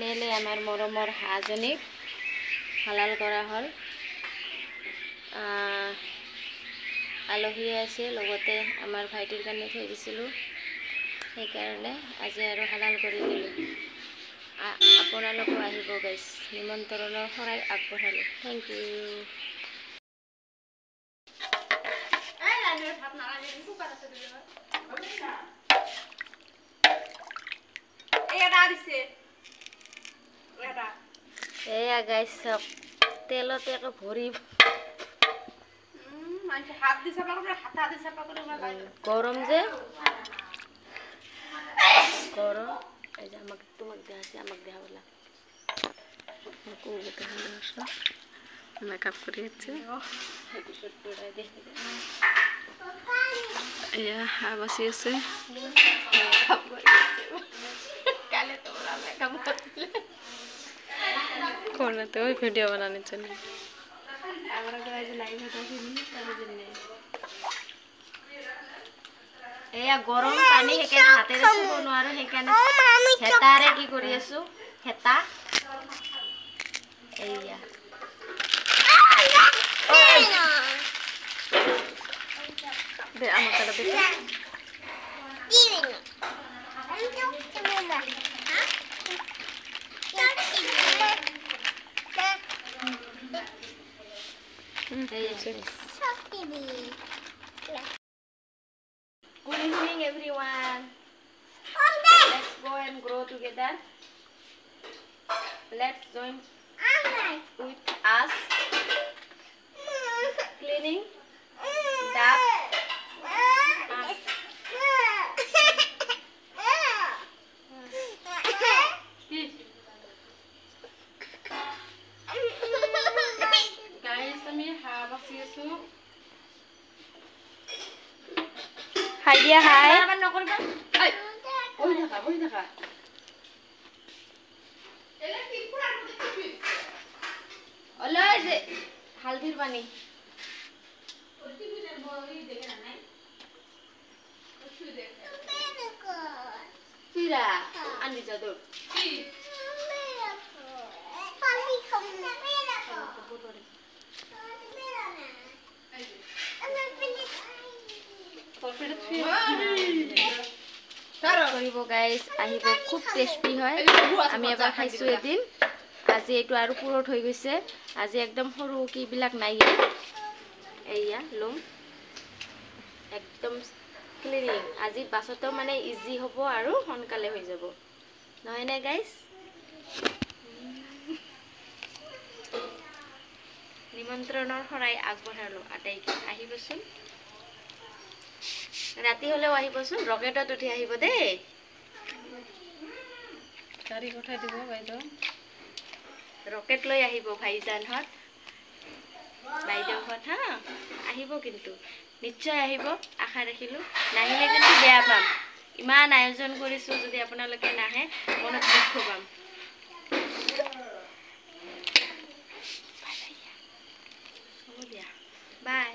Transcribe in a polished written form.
নেলে আমাৰ মৰমৰ হাজনীক হালাল কৰা হল। আলহী আছে লগতে আমাৰ ভাইটিৰ কাৰণে থৈ দিছিলোঁ, সেইকাৰণে আজি আৰু হালাল কৰি দিলোঁ। আপোনালোকো আহিব গাইছ, নিমন্ত্ৰণৰ শৰাই আগবঢ়ালোঁ। Thank U. এয়া গাইছ চব তেলতে একো ভৰি গৰম যে গরম এই যে আমাকে তোমাকে দেখাচ্ছি, আমাকে দেখা বলা মেকআপ করিয়েছে বসিয়েছে করতে ওই ভিডিও বানানোর জন্য এয়া গৰম পানী সেইকাৰণে হাতেৰে চুব নোৱাৰো, সেইকাৰণে হেতাৰে কি কৰি আছো, হেতা এয়া দে আমার কাটা দিতে Good evening everyone. Let's go and grow together. Let's join with us cleaning the guys আমি হাঁহ বাছি আছো Hi dia hi. বহি থাকা Ola je haldir pani. Tira andi jador. কৰিব গাইস, আহিব খুব টেস্টি হয়। আমি এবাৰ খাইছো এদিন, আজি এইটো আৰু পুৰত হৈ গৈছে। আজি একদম সৰু কিবিলাক নাই, এয়া লম একদম ক্লিনিং। আজি বাছতো মানে ইজি হ'ব আৰু সোনকালে হৈ যাব, নহয় নে গাইস? নিমন্ত্ৰণৰ শৰাই আগবঢ়ালো আটাইকে, আহিবচোন। ৰাতি হলেও আহিবচোন, ৰকেটত উঠি আহিব দেই। গাড়ী পঠাই দিব বাইদেউ, ৰকেট লৈ আহিব ভাইজানহঁত, বাইদেউহঁত হা, আহিব কিন্তু নিশ্চয় আহিব, আশা ৰাখিলো। নাহিলে কিন্তু বেয়া পাম, ইমান আয়োজন কৰিছো, যদি আপোনালোকে নাহে মনত দুখ পাম। হ'ব দিয়া, বাই।